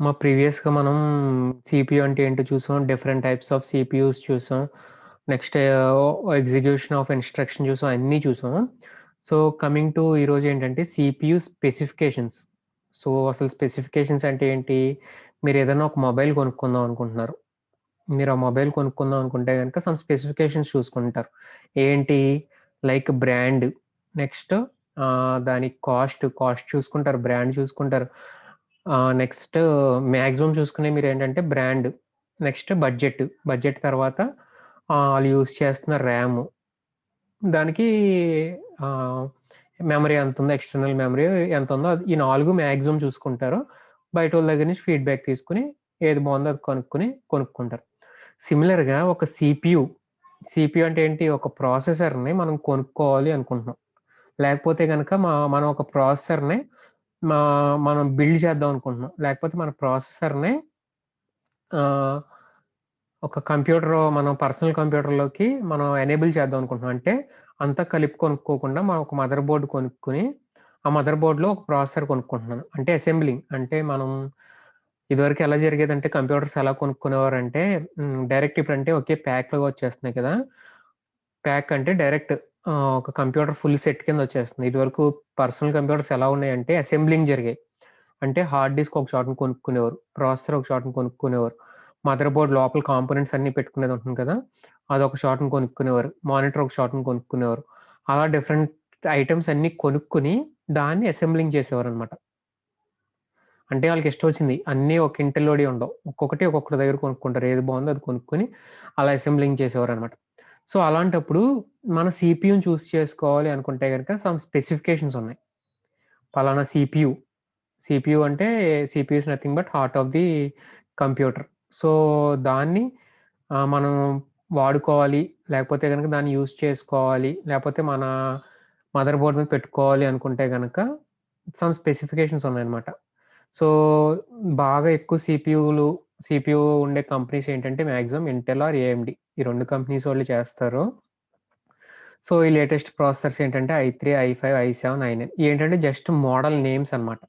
ప్రీవియస్‌గా మనం సీపీయూ అంటే ఏంటో చూసాం. డిఫరెంట్ టైప్స్ ఆఫ్ సీపీయూస్ చూసాం. నెక్స్ట్ ఎగ్జిక్యూషన్ ఆఫ్ ఇన్‌స్ట్రక్షన్ చూసాం. అన్నీ చూసాం. సో, కమింగ్ టు ఈరోజేంటంటే సీపీయూ స్పెసిఫికేషన్స్. సో, అసలు స్పెసిఫికేషన్స్ అంటే ఏంటి? మీరేదైనా ఒక మొబైల్ కొనుక్కుందాం అనుకుంటున్నారు. మీరు ఆ మొబైల్ కొనుక్కుందాం అనుకుంటే గనక సమ్ స్పెసిఫికేషన్స్ చూసుకుంటారు. ఏంటి? లైక్ బ్రాండ్, నెక్స్ట్ దాని కాస్ట్ చూసుకుంటారు. బ్రాండ్ చూసుకుంటారు. నెక్స్ట్ మాక్సిమం చూసుకునేవి మీరేంటంటే బ్రాండ్, నెక్స్ట్ బడ్జెట్ తర్వాత ఆళ్ళు యూజ్ చేస్తున్న ర్యామ్, దానికి ఆహ్, మెమరీ ఎంతుందో, ఎక్స్‌టర్నల్ మెమరీ ఎంతుందో ఈ 4 మాక్సిమం చూసుకుంటారు. బయటోళ్ళ దగ్గర నుంచి ఫీడ్‌బ్యాక్ తీసుకొని ఏది బావుందో అది కొనుక్కుంటారు. సిమిలర్‌గా ఒక సీపీయూ అంటే ఏంటి? ఒక ప్రాసెసర్‌ని మనం కొనుక్కోవాలి అనుకుంటున్నాం. లేకపోతే గనక మనం ఒక ప్రాసెసర్‌ని మా మనం బిల్డ్ చేద్దాం అనుకుంటున్నాం. లేకపోతే మన ప్రాసెసర్‌ని ఆహ్, ఒక మనం పర్సనల్ కంప్యూటర్‌లోకి మనం ఎనేబుల్ చేద్దాం అనుకుంటున్నాం. అంటే అంతా కలిపి కొనుక్కోకుండా మనం ఒక మదర్ బోర్డ్ కొనుక్కొని, ఆ మదర్ బోర్డ్‌లో ఒక ప్రాసెసర్ కొనుక్కుంటున్నాను. అంటే అసెంబ్లింగ్. అంటే మనం ఇదివరకు ఎలా జరిగేదంటే కంప్యూటర్స్ ఎలా కొనుక్కునేవారంటే డైరెక్ట్ ఇప్పుడంటే ఒకే ప్యాక్‌లుగా వచ్చేస్తున్నాయి కదా! ప్యాక్ అంటే డైరెక్ట్ ఒక కంప్యూటర్ ఫుల్ సెట్ కింద వచ్చేస్తుంది. ఇదివరకు పర్సనల్ కంప్యూటర్స్ ఎలా ఉన్నాయంటే అసెంబ్లింగ్ జరిగాయి. అంటే హార్డ్ డిస్క్ ఒక చోటన కొనుక్కునేవారు. ప్రాసెసర్ ఒక చోటన కొనుక్కునేవారు. మదర్ బోర్డ్ లోపల కాంపోనెంట్స్ అన్నీ పెట్టుకునేది ఉంటుంది కదా! అదొక చోటన కొనుక్కునేవారు. మానిటర్ ఒక చోటన కొనుక్కునేవారు. అలా డిఫరెంట్ ఐటెమ్స్ అన్నీ కొనుక్కొని దాన్ని అసెంబ్లింగ్ చేసేవారనమాట. అంటే ఆళ్ళకిష్టం వచ్చింది. అన్నీ ఒక ఇంటిల్లోడియి ఉండవు. ఒక్కొక్కటి దగ్గర కొనుక్కుంటారు. ఏది బావుందో అది కొనుక్కొని అలా అసెంబ్లింగ్ చేసేవారనమాట. సో, అలాంటప్పుడు మన సీపీయూని చేసుకోవాలి అనుకుంటే గనక సమ్ స్పెసిఫికేషన్స్ ఉన్నాయి. పలానా సీపీయూ అంటే CPU is nothing but heart of the computer. So, దాన్ని మనం వాడుకోవాలి. లేకపోతే గనక దాన్ని యూజ్ చేసుకోవాలి. లేపోతే మన మదర్ బోర్డ్ మీద పెట్టుకోవాలి అనుకుంటే గనక సమ్ స్పెసిఫికేషన్స్ ఉన్నాయన్నమాట. సో, బాగా ఎక్కువ సీపీయూ ఉండే కంపెనీస్ ఏంటంటే మాక్సిమం ఇంటెల్ ఆర్ ఏఎండీ. ఈ 2 కంపెనీస్ వోళ్ళు చేస్తారు. సో, ఈ లేటెస్ట్ ప్రాసెసర్స్ ఏంటంటే ఐ3, ఐ5, ఐ7, ఐ9 ఏంటంటే జస్ట్ మోడల్ నేమ్స్ అన్నమాట.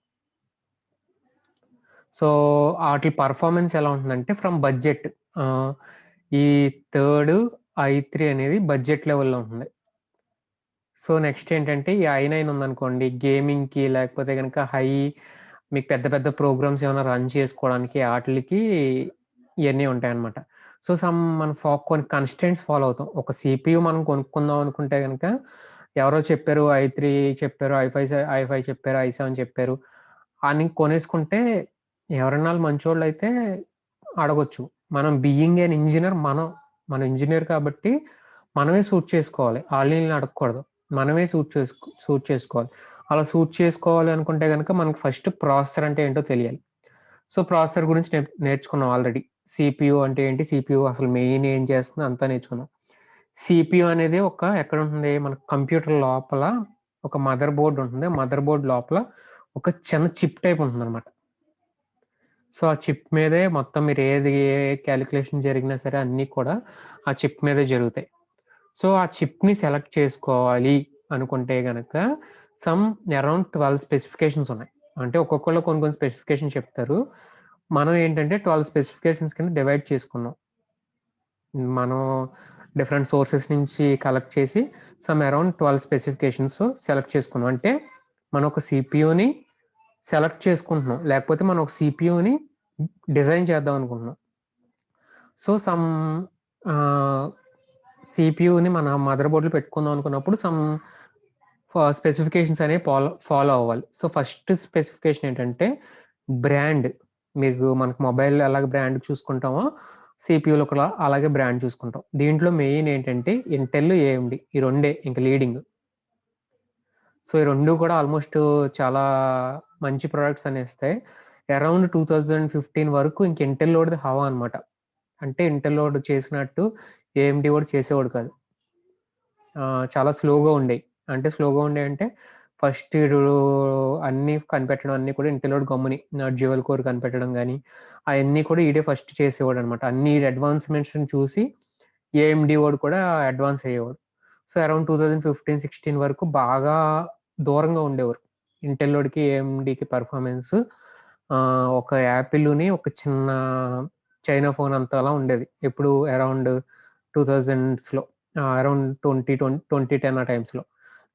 సో, ఆటిలి పెర్ఫార్మన్స్ ఎలా ఉంటుందంటే ఫ్రమ్ బడ్జెట్ ఆహ్, ఈ థర్డ్ ఐ3 అనేది బడ్జెట్ లెవెల్‌లో ఉంటుంది. సో, నెక్స్ట్ ఏంటంటే ఈ ఐ9 ఉందనుకోండి గేమింగ్‌కి లేకపోతే గనక మీకు పెద్ద పెద్ద ప్రోగ్రామ్స్ ఏమైనా రన్ చేసుకోవడానికి ఆటిలికి ఇయన్నీ ఉంటాయన్నమాట. సో, మనం కొన్ని కన్‌స్ట్రెయింట్స్ ఫాలో అవుతాం. ఒక సీపీయూ మనం కొనుక్కుందాం అనుకుంటే గనక ఎవరో చెప్పారు ఐ3 చెప్పారు, ఐ5 చెప్పారు, ఐ7 చెప్పారు అని కొనేసుకుంటే ఎవరన్నా ఆళ్ళు మంచోళ్ళైతే అడగొచ్చు. బీయింగ్ ఎన్ ఇంజినీర్ మనం ఇంజినీర్ కాబట్టి మనమే సూట్ చేసుకోవాలి. ఆళ్ళని ఈళ్ళని అడగకూడదు. మనమే సూట్ చేసుకోవాలి. అలా సూట్ చేసుకోవాలి అనుకుంటే గనక మనకు ఫస్ట్ ప్రాసెసర్ అంటే ఏంటో తెలియాలి. సో, ప్రాసెసర్ గురించి నేర్చుకున్నాం ఆల్రెడీ. సీపీయూ అంటే ఏంటి? సీపీయూ అసలు మెయిన్ ఏం చేస్తుంది అంతా నేర్చుకున్నాం. సీపీయూ అనేది ఎక్కడుంటుంది? మన కంప్యూటర్ లోపల ఒక మదర్ బోర్డ్ ఉంటుంది. మదర్ బోర్డ్ లోపల ఒక చిన్న చిప్ టైప్ ఉంటుందనమాట. సో, ఆ చిప్ మీదే మొత్తం ఏ కాలిక్యులేషన్ జరిగినా సరే అన్నీ కూడా ఆ చిప్ మీదే జరుగుతాయి. సో, ఆ చిప్‌ని సెలెక్ట్ చేసుకోవాలి అనుకుంటే గనక సమ్ అరౌండ్ 12 స్పెసిఫికేషన్స్ ఉన్నాయి. అంటే ఒక్కొక్కళ్ళు కొన్ని కొన్ని స్పెసిఫికేషన్ చెప్తారు. మనం ఏంటంటే 12 స్పెసిఫికేషన్స్ కింద డివైడ్ చేసుకున్నాం. మనం డిఫరెంట్ సోర్సెస్ నుంచి కలెక్ట్ చేసి అరౌండ్ 12 స్పెసిఫికేషన్స్ సెలెక్ట్ చేసుకున్నాం. అంటే మనం ఒక సీపీయూని సెలెక్ట్ చేసుకుంటున్నాం. లేకపోతే మనం ఒక సీపీయూని డిజైన్ చేద్దాం అనుకుంటున్నాం. సో, ఆహ్, సీపీయూని మన మదర్ బోర్డ్‌లో పెట్టుకుందాం అనుకున్నప్పుడు స్పెసిఫికేషన్స్ అనేవి ఫాలో అవ్వాలి. సో, ఫస్ట్ స్పెసిఫికేషన్ ఏంటంటే బ్రాండ్. మనకు మొబైల్ ఎలాగ బ్రాండ్ చూసుకుంటామో సీపీయూలో కూడా అలాగే బ్రాండ్ చూసుకుంటాం. దీంట్లో మెయిన్ ఏంటంటే ఇంటెల్, ఏఎండీ ఈ రెండే ఇంక లీడింగ్. సో, ఈ 2 కూడా ఆల్‌మోస్ట్ చాలా మంచి ప్రొడక్ట్స్ అనేస్తాయి. అరౌండ్ 2015 వరకు ఇంక ఇంటెలోడిది హవా అనమాట. అంటే ఇంటెలోడు చేసినట్టు ఏఎండీ వాడు చేసేవాడు కాదు. చాలా స్లోగా ఉండేయి. అంటే స్లోగా ఉండేయంటే ఫస్ట్ అన్నీ కనిపెట్టడం అన్నీ కూడా ఇంటెలోడు గమ్ముని డ్యూయల్ కోర్ కనిపెట్టడం గాని, అయన్నీ కూడా ఈడే ఫస్ట్ చేసేవాడనమాట. అన్ని అడ్వాన్స్‌మెంట్స్‌ని చూసి ఏఎండీ వాడు కూడా అడ్వాన్స్ అయ్యేవాడు. సో, అరౌండ్ 2015, 16 వరకు బాగా దూరంగా ఉండేవారు. ఇంటెల్లోడికి, ఏఎండీకి పెర్ఫార్మన్స్. ఒక యాపిల్‌ని ఒక చిన్న చైనా ఫోన్ అంతలా ఉండేది. ఎప్పుడు అరౌండ్ 2000స్‌లో అరౌండ్ 2010 ఆ టైమ్స్‌లో.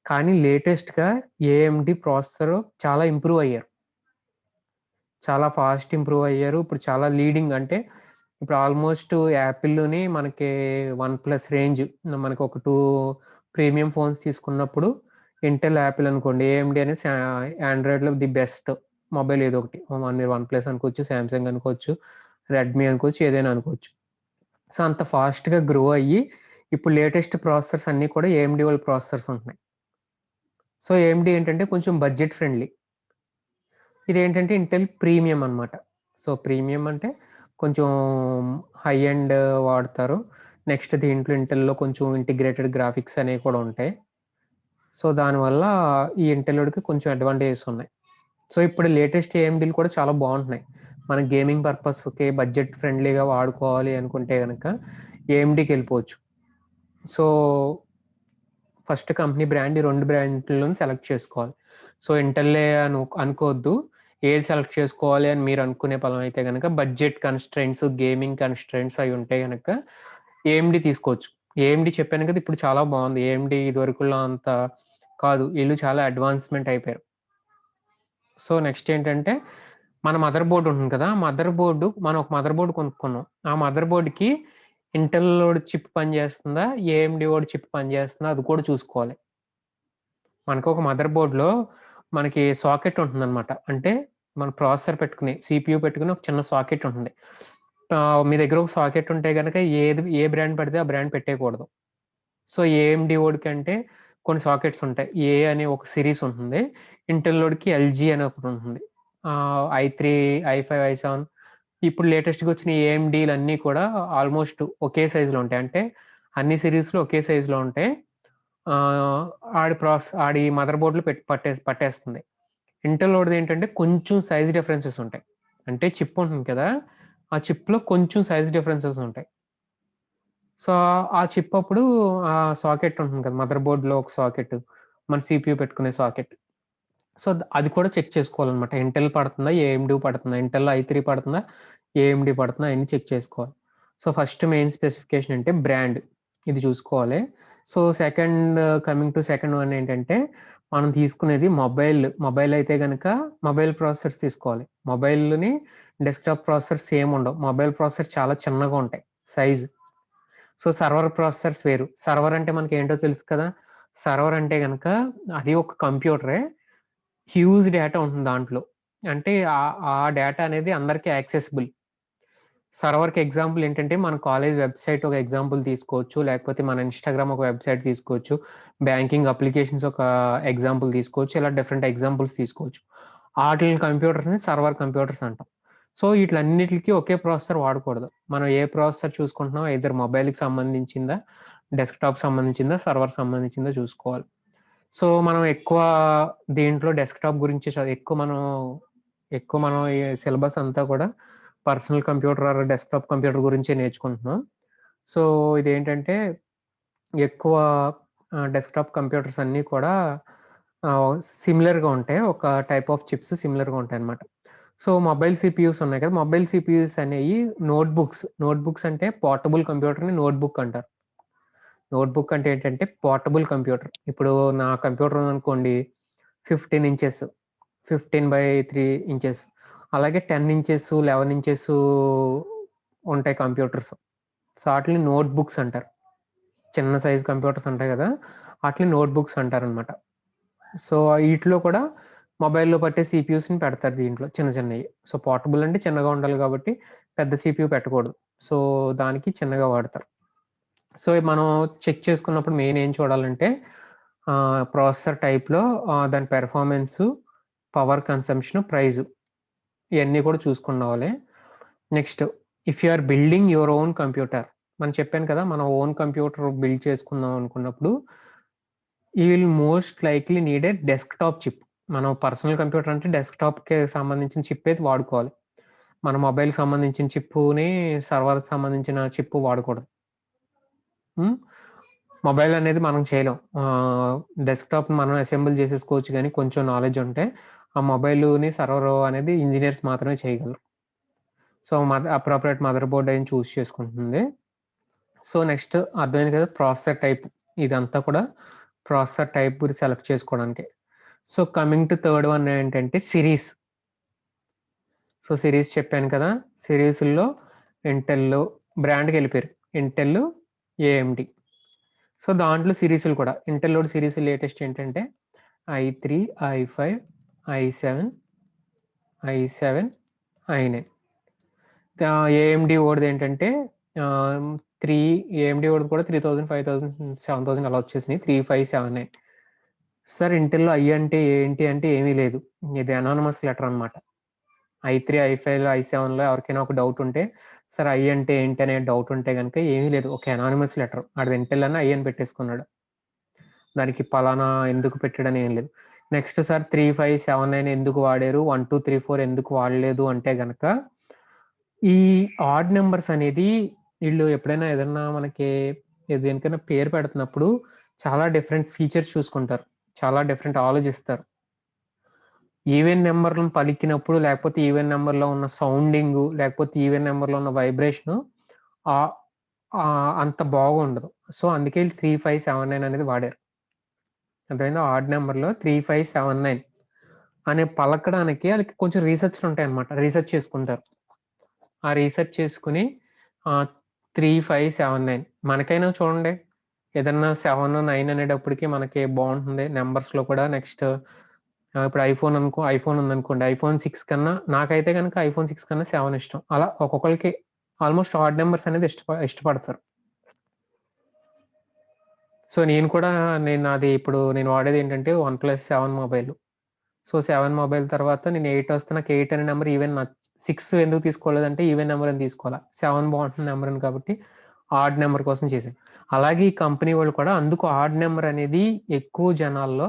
కానీ లేటెస్ట్‌గా ఏఎండీ ప్రాసెసర్ చాలా ఇంప్రూవ్ అయ్యారు. చాలా ఫాస్ట్ ఇంప్రూవ్ అయ్యారు. ఇప్పుడు చాలా లీడింగ్ అంటే ఇప్పుడు ఆల్మోస్ట్ యాపిల్‌లోని మనకి వన్ ప్లస్ రేంజ్ మనకు ఒక 2 ప్రీమియం ఫోన్స్ తీసుకున్నప్పుడు ఇంటెల్, యాపిల్ అనుకోండి. ఏఎండీ అనేది ఆండ్రాయిడ్‌లో ది బెస్ట్ మొబైల్ ఏదో ఒకటి. మీరు వన్ ప్లస్ అనుకోవచ్చు, సామ్‌సంగ్ అనుకోవచ్చు, రెడ్మీ అనుకోవచ్చు, ఏదైనా అనుకోవచ్చు. సో, అంత ఫాస్ట్‌గా గ్రో అయ్యి ఇప్పుడు లేటెస్ట్ ప్రాసెసర్స్ అన్నీ కూడా ఏఎండీ వాళ్ళ ప్రాసెసర్స్ ఉంటున్నాయి. సో, ఏఎండీ ఏంటంటే కొంచెం బడ్జెట్ ఫ్రెండ్లీ. ఇదేంటంటే ఇంటెల్ ప్రీమియం అనమాట. సో, ప్రీమియం అంటే కొంచెం హై ఎండ్ వాడతారు. నెక్స్ట్ దీంట్లో ఇంటెల్‌లో కొంచెం ఇంటిగ్రేటెడ్ గ్రాఫిక్స్ అనేవి కూడా ఉంటాయి. సో, దానివల్ల ఈ ఇంటెల్‌లోడికి కొంచెం అడ్వాంటేజెస్ ఉన్నాయి. సో, ఇప్పుడు లేటెస్ట్ ఏఎండీలు కూడా చాలా బావుంటున్నాయి. మన గేమింగ్ పర్పస్‌కి బడ్జెట్ ఫ్రెండ్లీగా వాడుకోవాలి అనుకుంటే గనక ఏఎండీకెళ్ళిపోవచ్చు. సో, ఫస్ట్ కంపెనీ బ్రాండ్ ఈ 2 బ్రాండ్‌లోని సెలెక్ట్ చేసుకోవాలి. సో, ఇంటెల్లే అనుకోవద్దు. ఏది సెలెక్ట్ చేసుకోవాలి అని మీరు అనుకునే పనైతే గనక బడ్జెట్ కన్‌స్ట్రెయింట్స్, గేమింగ్ కన్‌స్ట్రెయింట్స్ అయి ఉంటే గనక ఏఎండీ తీసుకోవచ్చు. ఏఎండీ చెప్పాను కదా! ఇప్పుడు చాలా బావుంది. ఏఎండీ ఇదివరకులా అంత కాదు. ఈళ్ళు చాలా అడ్వాన్స్‌మెంట్ అయిపోయారు. సో, నెక్స్ట్ ఏంటంటే మన మదర్ బోర్డ్ ఉంటుంది కదా! మనం ఒక మదర్ బోర్డ్ కొనుక్కున్నాం. ఆ మదర్ బోర్డ్‌కి ఇంటెల్‌లోడి చిప్ పనిచేస్తుందా? ఏఎండీ వోడి చిప్ పనిచేస్తుందా? అది కూడా చూసుకోవాలి. మనకొక మదర్ బోర్డ్‌లో మనకి సాకెట్ ఉంటుందనమాట. అంటే మన ప్రాసెసర్ పెట్టుకుని, సీపీయూ పెట్టుకుని ఒక చిన్న సాకెట్ ఉంటుంది. మీ దగ్గర ఒక సాకెట్ ఉంటే గనక ఏ బ్రాండ్ పడితే ఆ బ్రాండ్ పెట్టేయకూడదు. సో, ఏఎండీ వోడికంటే కొన్ని సాకెట్స్ ఉంటాయి. ఏ అనే ఒక సీరీస్ ఉంటుంది. ఇంటెల్‌లోడికి ఎల్‌జీ అని ఒకటుంటుంది. ఐ3, ఐ5, ఐ7 ఇప్పుడు లేటెస్ట్‌గా వచ్చిన ఏఎండీలన్నీ కూడా ఆల్‌మోస్ట్ ఒకే సైజ్‌లో ఉంటాయి. అంటే అన్ని సీరీస్‌లు ఒకే సైజ్‌లో ఉంటాయి. ఆహ్, ఆడి మదర్ బోర్డ్‌లో పట్టేస్తుంది. ఇంటెలోడిదేంటంటే కొంచెం సైజ్ డిఫరెన్సెస్ ఉంటాయి. అంటే చిప్ ఉంటుంది కదా! ఆ చిప్‌లో కొంచెం సైజ్ డిఫరెన్సెస్ ఉంటాయి. సో, ఆ చిప్ అప్పుడు సాకెట్ ఉంటుంది కదా! మదర్ బోర్డ్‌లో ఒక సాకెట్, మన సీపీయూ పెట్టుకునే సాకెట్. సో, అది కూడా చెక్ చేసుకోవాలనమాట. ఇంటెల్ పడుతుందా? ఏఎండీ పడుతుందా? ఇంటెల్ ఐ3 పడుతుందా? ఏఎండీ పడుతుందా? అయన్నీ చెక్ చేసుకోవాలి. సో, ఫస్ట్ మెయిన్ స్పెసిఫికేషన్ అంటే బ్రాండ్. ఇది చూసుకోవాలి. So, coming to second one ఏంటంటే, మనం తీసుకునేది మొబైల్ అయితే గనక మొబైల్ ప్రాసెసర్స్ తీసుకోవాలి. మొబైల్‌ని డెస్క్‌టాప్ ప్రాసెసర్స్ సేమ్ ఉండవు. మొబైల్ ప్రాసెసర్స్ చాలా చిన్నగా ఉంటాయి సైజ్. సో, సర్వర్ ప్రాసెసర్స్ వేరు. సర్వర్ అంటే మనకేంటో తెలుసు కదా! సర్వర్ అంటే గనక అది ఒక కంప్యూటరే. హ్యూజ్ డేటా ఉంటుంది దాంట్లో. అంటే ఆ డేటా అనేది అందరికి యాక్సెసిబుల్. సర్వర్‌కి ఎగ్జాంపుల్ ఏంటంటే, మన కాలేజ్ వెబ్‌సైట్ ఒక ఎగ్జాంపుల్ తీసుకోవచ్చు. లేకపోతే మన ఇన్‌స్టాగ్రామ్ ఒక వెబ్‌సైట్ తీసుకోవచ్చు. బ్యాంకింగ్ అప్లికేషన్స్ ఒక ఎగ్జాంపుల్ తీసుకోవచ్చు. ఇలా డిఫరెంట్ ఎగ్జాంపుల్స్ తీసుకోవచ్చు. ఆటిలిని కంప్యూటర్స్‌ని సర్వర్ కంప్యూటర్స్ అంటాం. సో, ఈట్లన్నిట్లికి ఒకే ప్రాసెసర్ వాడకూడదు. మనం ఏ ప్రాసెసర్ చూసుకుంటున్నామో ఐదర్ మొబైల్‌కి సంబంధించిందా, డెస్క్‌టాప్‌కి సంబంధించిందా, సర్వర్‌కి సంబంధించిందా చూసుకోవాలి. సో, మనం దీంట్లో డెస్క్‌టాప్ గురించి ఎక్కువ మనం ఈ సిలబస్ అంతా కూడా personal computer are desktop computer గురించే నేర్చుకుంటున్నాం. సో, ఇదేంటంటే ఎక్కువ డెస్క్‌టాప్ కంప్యూటర్స్ అన్నీ కూడా సిమిలర్‌గా ఉంటాయి. ఒక టైప్ ఆఫ్ చిప్స్ సిమిలర్‌గా ఉంటాయన్నమాట. సో, మొబైల్ సీపీయూస్ ఉన్నాయి కదా! మొబైల్ సీపీయూస్ అనేయి నోట్‌బుక్స్ అంటే పోర్టబుల్ కంప్యూటర్‌ని నోట్‌బుక్ అంటారు. నోట్‌బుక్ అంటే ఏంటంటే పోర్టబుల్ కంప్యూటర్. ఇప్పుడు నా కంప్యూటర్ ఉందనుకోండి 15 ఇంచెస్, 15/3 ఇంచెస్. అలాగే 10 ఇంచెస్, 11 ఇంచెస్ ఉంటాయి కంప్యూటర్స్. సో, ఆటిలిని నోట్‌బుక్స్ అంటారు. చిన్న సైజ్ కంప్యూటర్స్ ఉంటాయి గదా! ఆటిలిని నోట్‌బుక్స్ అంటారనమాట. సో, ఈటిలో కూడా మొబైల్‌లో పట్టే సీపీయూస్‌ని పెడతారు దీంట్లో చిన్న చిన్నయి. సో, పోర్టబుల్ అంటే చిన్నగా ఉండాలి గాబట్టి పెద్ద సీపీయూ పెట్టకూడదు. సో, దానికి చిన్నగా వాడతారు. సో, మనం చెక్ చేసుకున్నప్పుడు మెయిన్ ఏం చూడాలంటే ప్రాసెసర్ టైప్‌లో దాని పెర్ఫార్మన్సు, పవర్ కన్సంప్షన్, ప్రైజు ఇయన్నీ కూడా చూసుకున్నవాళ్ళే. Next if you are building your own computer చెప్పాను కదా! మనం ఓన్ కంప్యూటర్ బిల్డ్ చేసుకుందాం అనుకున్నప్పుడు, you will most likely need a desktop chip. మనం పర్సనల్ కంప్యూటర్ అంటే డెస్క్‌టాప్‌కి సంబంధించిన చిప్పే వాడుకోవాలి. మన మొబైల్‌కి సంబంధించిన చిప్పుని, సర్వర్‌కి సంబంధించిన చిప్పు వాడకూడదు. హ్మ్. మొబైల్ అనేది మనం చేయలేం. డెస్క్‌టాప్ మనం అసెంబుల్ చేసేసుకోవచ్చు గానీ కొంచెం నాలెడ్జ్ ఉంటే. ఆ మొబైల్‌ని సర్వర్ అనేది ఇంజినీర్స్ మాత్రమే చేయగలరు. సో, అప్రోప్రియేట్ మదర్ బోర్డ్ అని చూజ్ చేసుకుంటుంది. సో, నెక్స్ట్ అర్థమైంది కదా! ప్రాసెసర్ టైప్ ఇదంతా కూడా ప్రాసెసర్ టైప్ గురించి సెలెక్ట్ చేసుకోవడానికి. So, coming to third one ఏంటంటే సిరీస్. సో, సిరీస్ చెప్పాను కదా! సిరీస్‌ల్లో ఇంటెల్ బ్రాండ్‌కెళ్ళిపోయారు. Intel, AMD. సో, దాంట్లో సీరీస్‌లు కూడా ఇంటెల్‌లోని సీరీస్ లేటెస్ట్ ఏంటంటే ఐ3, ఐ5, ఐ7, ఐ7, ఐ9. ఏఎండీ ఓడిదేంటంటే ఆహ్, 3 ఏఎండీ ఓడిది కూడా 3000, 5000, 7000 అలా వచ్చేసినాయి. 3, 5, 7, 9. సార్ ఇంటెల్‌లో ఐ అంటే ఏంటి అంటే ఏమీ లేదు. ఇది అనానిమస్ లెటర్ అన్నమాట. ఐ3, ఐ5, ఐ7లో ఎవరికైనా ఒక డౌట్ ఉంటే, సార్ ఐ అంటే ఏంటి అనే డౌట్ ఉంటే గనుక ఏమీ లేదు. ఒక అనానిమస్ లెటర్. ఆడిది ఇంటెల్ అని ఐ అని పెట్టేసుకున్నాడు. దానికి పలానా ఎందుకు పెట్టాడని ఏం లేదు. నెక్స్ట్ సార్ 3, 5, 7, 9 ఎందుకు వాడారు? 1, 2, 3, 4 ఎందుకు వాడలేదు అంటే గనక, ఈ ఆడ్ నంబర్స్ అనేది ఈళ్ళు ఎప్పుడైనా ఏదన్నా మనకి దేనికైనా పేరు పెడుతున్నప్పుడు చాలా డిఫరెంట్ ఫీచర్స్ చూసుకుంటారు. చాలా డిఫరెంట్ ఆలోచిస్తారు. ఈవెన్ నంబర్‌లను పలికినప్పుడు లేకపోతే ఈవెన్ నంబర్‌లో ఉన్న సౌండింగు లేకపోతే ఈవెన్ నంబర్‌లో ఉన్న వైబ్రేషను ఆహ్, అంత బాగుండదు. సో, అందుకే ఈళ్ళు 3, 5, 7, 9 అనేది వాడారు. అర్థమైందా? ఆడ్ నంబర్‌లో 3, 5, 7, 9 అని పలకడానికి ఆళ్ళకి కొంచెం రీసెర్చ్‌లుంటాయన్నమాట. రీసెర్చ్ చేసుకుంటారు. ఆ రీసెర్చ్ చేసుకొని 3, 5, 7, 9 మనకైనా చూడండి ఏదన్నా 7, 9 అనేటప్పటికి మనకి బావుంటుంది. నంబర్స్‌లో కూడా నెక్స్ట్ ఇప్పుడు ఐఫోన్ ఉందనుకోండి. ఐఫోన్ 6 కన్నా నాకైతే గనుక ఐఫోన్ 6 కన్నా 7 ఇష్టం. అలా ఒక్కొక్కళ్ళకి ఆల్‌మోస్ట్ ఆడ్ నంబర్స్ అనేది ఇష్టపడతారు. సో, నాది ఇప్పుడు నేను వాడేదేంటంటే OnePlus 7 mobile. So, 7 mobile తర్వాత నేను 8 వస్తే నాకు 8 అనే నంబర్ ఈవెన్ 6 ఎందుకు తీసుకోలేదంటే ఈవెన్ నంబర్ అని తీసుకోలా. 7 బావుంటుంది నంబర్ అని కాబట్టి ఆడ్ నంబర్ కోసం చేశాను. అలాగే ఈ కంపెనీ వాళ్ళు కూడా అందుకు ఆడ్ నంబర్ అనేది ఎక్కువ జనాల్లో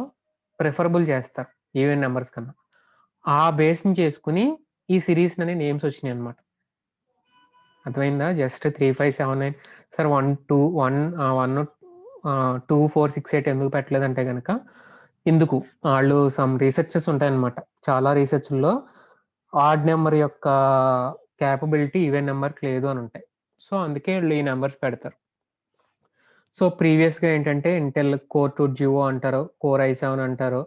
ప్రిఫరబుల్ చేస్తారు. ఈవెన్ నంబర్స్ కన్నా. ఆ బేస్‌ని చేసుకొని ఈ సీరీస్‌ననే నేమ్స్ వచ్చినాయన్నమాట. అర్థమైందా? జస్ట్ 3, 5, 7, 9 సార్ 1, 2, 4, 6, 8 ఎందుకు పెట్టలేదంటే గనక ఇందుకు ఆళ్ళు సమ్ రిసర్చెస్ ఉంటాయన్నమాట. చాలా రిసర్చ్‌ల్లో ఆడ్ నంబర్ యొక్క కేపబిలిటీ ఈవెన్ నంబర్‌కి లేదు అని ఉంటాయి. సో, అందుకే ఈళ్ళు ఈ నంబర్స్ పెడతారు. సో, ప్రీవియస్‌గా ఏంటంటే ఇంటెల్ కోర్ 2 డ్యూయో అంటారు. కోర్ ఐ7 అంటారు.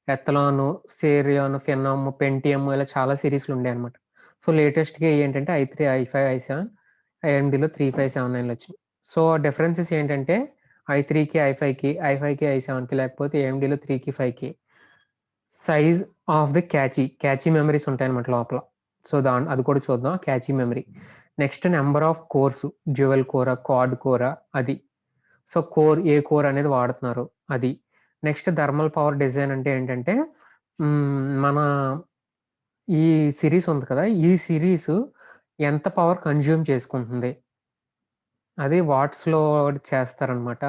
ఎథలాను, సేరియాన్, ఫినోమ్, పెంటియమ్ ఇలా చాలా సీరీస్‌లు ఉండేయన్నమాట. సో, లేటెస్ట్‌గా ఏంటంటే ఐ3, ఐ5, ఐ7, ఏఎండీలో 3579 వచ్చినాయి. సో, డిఫరెన్సెస్ ఏంటంటే ఐ3కి, ఐ5కి, ఐ7కి లేకపోతే ఏఎండీలో 3కి, 5కి size of the cache memories ఉంటాయన్నమాట లోపల. సో, అది కూడా చూద్దాం cache memory. Next number of cores dual కోరా, క్వాడ్ కోరా అది. సో, ఏ కోర్ అనేది వాడుతున్నారు అది. నెక్స్ట్ థర్మల్ పవర్ డిజైన్ అంటే ఏంటంటే మన ఈ సిరీస్ ఉంది కదా! ఈ సిరీస్ ఎంత పవర్ కన్జ్యూమ్ చేసుకుంటుంది. అది వాట్స్‌లో చేస్తారనమాట.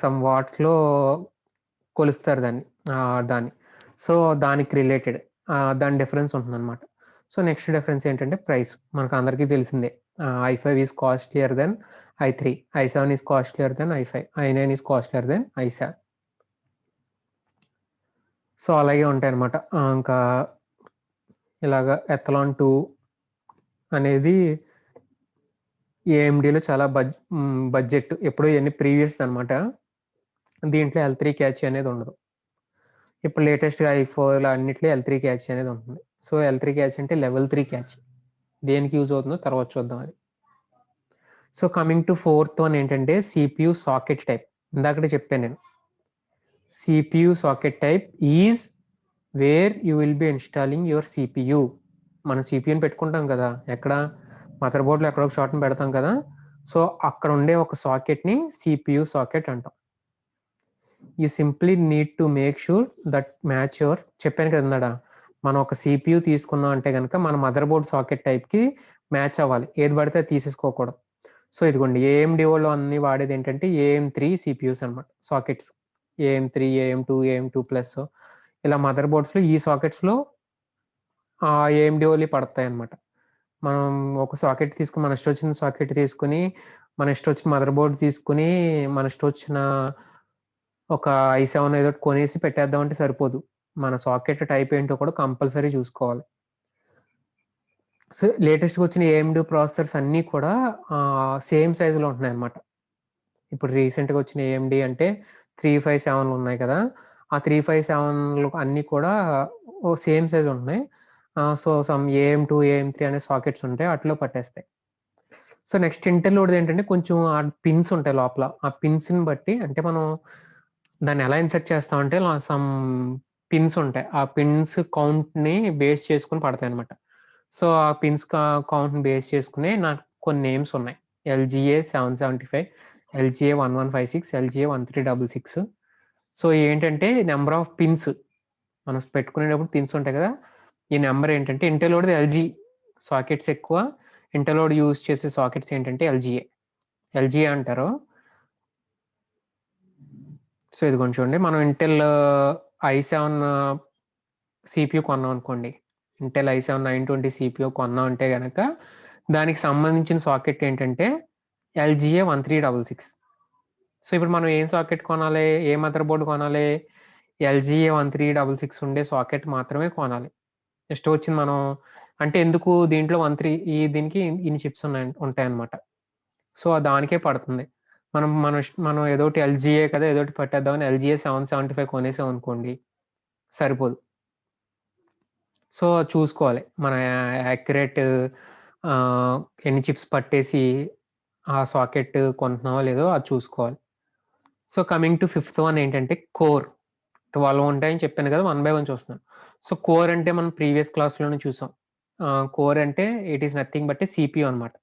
సమ్ వాట్స్‌లో కొలుస్తారు దాన్ని. సో, దానికి రిలేటెడ్ దాని డిఫరెన్స్ ఉంటుందనమాట. సో, నెక్స్ట్ డిఫరెన్స్ ఏంటంటే ప్రైస్. మనకందరికీ తెలిసిందే. ఐ5 ఈస్ కాస్ట్‌లియర్ దెన్ ఐ3. ఐ7 ఈస్ కాస్ట్‌లియర్ దెన్ ఐ5. ఐ9 ఈస్ కాస్ట్‌లియర్ దెన్ ఐ7. సో, అలాగే ఉంటాయన్నమాట. ఇంకా ఇలాగ ఎథలాన్ 2 అనేది ఏఎండీలో చాలా బడ్జెట్ ఎప్పుడో ఇయన్నీ ప్రీవియస్‌దనమాట. దీంట్లో ఎల్3 క్యాచీ అనేది ఉండదు. ఇప్పుడు లేటెస్ట్‌గా ఐ4 అన్నిట్లో ఎల్3 క్యాచీ అనేది ఉంటుంది. సో, ఎల్3 క్యాచీ అంటే లెవెల్ 3 క్యాచీ. దేనికి యూజ్ అవుతుందో తర్వాత చూద్దాం అది. So, coming to fourth one ఏంటంటే సీపీయూ సాకెట్ టైప్. ఇందాకడే చెప్పాను నేను. CPU socket type is where you will be installing your CPU. మనం సీపీయూని పెట్టుకుంటాం కదా! ఎక్కడ? మదర్ బోర్డ్‌లో ఎక్కడో ఒక చోటన పెడతాం కదా! సో, అక్కడ ఉండే ఒక సాకెట్‌ని సీపీయూ సాకెట్ అంటాం. You simply need to make sure that match your చెప్పాను కదా ఇందాడ. మనం ఒక సీపీయూ తీసుకున్నాం అంటే గనక మన మదర్ బోర్డ్ సాకెట్ టైప్‌కి మ్యాచ్ అవ్వాలి. ఏది పడితే అది తీసేసుకోకూడదు. సో, ఇదిగోండి ఏఎండీఓలో అన్నీ వాడేదేంటంటే ఏఎం3 సీపీయూస్ అనమాట సాకెట్స్. ఏఎం3, ఏఎం2, ఏఎం2 ప్లస్ ఇలా మదర్ బోర్డ్స్‌లో ఈ సాకెట్స్‌లో ఏఎండీఓలయి పడతాయన్నమాట. మనం ఒక సాకెట్ తీసుకొని మన ఇష్టమొచ్చిన సాకెట్ తీసుకొని, మన ఇష్టమొచ్చిన మదర్ బోర్డ్ తీసుకొని, మన ఇష్టమొచ్చిన ఒక ఐ7 ఏదోకటి కొనేసి పెట్టేద్దామంటే సరిపోదు. మన సాకెట్ టైప్ ఏంటో కూడా కంపల్సరీ చూసుకోవాలి. సో, లేటెస్ట్‌గా వచ్చిన ఏఎండీ ప్రాసెసర్స్ అన్నీ కూడా సేమ్ సైజ్‌లో ఉంటున్నాయన్నమాట. ఇప్పుడు రీసెంట్‌గా వచ్చిన ఏఎండీ అంటే 357 ఉన్నాయి కదా! ఆ 357లు అన్నీ కూడా సేమ్ సైజ్ ఉంటున్నాయి. సో, సమ్ ఏఎం2, ఏఎం3 అనే సాకెట్స్ ఉంటాయి. ఆటిలో పట్టేస్తాయి. సో, నెక్స్ట్ ఇంటెల్‌లోడిదేంటంటే కొంచెం పిన్స్ ఉంటాయి లోపల. ఆ పిన్స్‌ని బట్టి అంటే మనం దాన్ని ఎలా ఇన్సర్ట్ చేస్తామంటే సమ్ పిన్స్ ఉంటాయి. ఆ పిన్స్ కౌంట్‌ని బేస్ చేసుకొని పడతాయన్నమాట. సో, ఆ పిన్స్ కౌంట్‌ని బేస్ చేసుకొని నాకు కొన్ని నేమ్స్ ఉన్నాయి. LGA 775, LGA 1156, LGA 1366. సో, ఏంటంటే నంబర్ ఆఫ్ పిన్స్ మనం పెట్టుకునేటప్పుడు పిన్స్ ఉంటాయి కదా! ఈ నంబర్ ఏంటంటే ఇంటెలోడిది ఎల్‌జీ సాకెట్స్ ఎక్కువ. ఇంటెలోడ్ యూజ్ చేసే సాకెట్స్ ఏంటంటే ఎల్‌జీఏ. ఎల్‌జీఏ అంటారు. సో, ఇదిగోండి చూడండి. మనం ఇంటెల్ ఐ7 సీపీయూ కొన్నామనుకోండి. ఇంటెల్ ఐ7 920 సీపీయూ కొన్నామంటే గనక దానికి సంబంధించిన సాకెట్ ఏంటంటే ఎల్‌జీఏ 1366. సో, ఇప్పుడు మనం ఏం సాకెట్ కొనాలి? ఏ మదర్ బోర్డ్ కొనాలి? ఎల్‌జీఏ 1366 ఉండే సాకెట్ మాత్రమే కొనాలి. నెక్స్ట్ వచ్చింది మనం అంటే ఎందుకు దీంట్లో 13 దీనికి ఇన్ని చిప్స్ ఉంటాయన్నమాట. సో, దానికే పడుతుంది. మనం ఏదోటి ఎల్‌జీఏ కదా! ఏదోటి పెట్టేద్దామని ఎల్‌జీఏ 775 కొనేసామనుకోండి సరిపోదు. సో, చూసుకోవాలి. మన యాక్యురేట్ ఎన్ని చిప్స్ పట్టేసి ఆ సాకెట్ కొంటున్నామో లేదో అది చూసుకోవాలి. So, coming to fifth one ఏంటంటే కోర్. 12 ఉంటాయని చెప్పాను కదా! వన్ బై వన్ చూస్తున్నాను. సో, కోర్ అంటే మనం ప్రీవియస్ క్లాస్‌లోనే చూసాం. కోర్ అంటే it is nothing but A CPU అనమాట.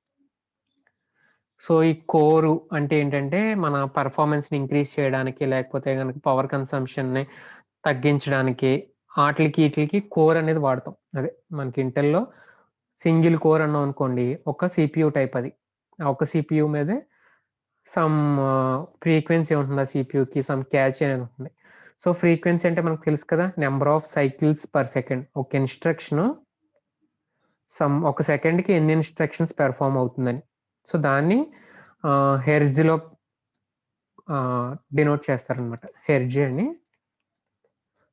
సో, ఈ కోరు అంటే ఏంటంటే మన పెర్ఫార్మన్స్‌ని ఇంక్రీజ్ చేయడానికి లేకపోతే గనక పవర్ కన్జంప్షన్‌ని తగ్గించడానికి ఆటిలికి, ఈటిలికి కోర్ అనేది వాడతాం. అదే మనకి ఇంటెల్‌లో సింగిల్ కోర్ అన్నామనుకోండి. ఒక సీపీయూ టైప్ అది. ఆ ఒక్క సీపీయూ మీదే సమ్ ఫ్రీక్వెన్సీ ఉంటుంది ఆ సీపీయూకి. సమ్ క్యాచ్ అనేది ఉంటుంది. సో, ఫ్రీక్వెన్సీ అంటే మనకు తెలుసు కదా! Number of cycles per second. ఒక ఇన్‌స్ట్రక్షను ఒక సెకండ్‌కి ఎన్ని ఇన్‌స్ట్రక్షన్స్ పెర్ఫార్మ్ అవుతుందని. సో, దాన్ని హెర్ట్జ్‌లో డినోట్ చేస్తారనమాట. హెర్ట్జ్ అని.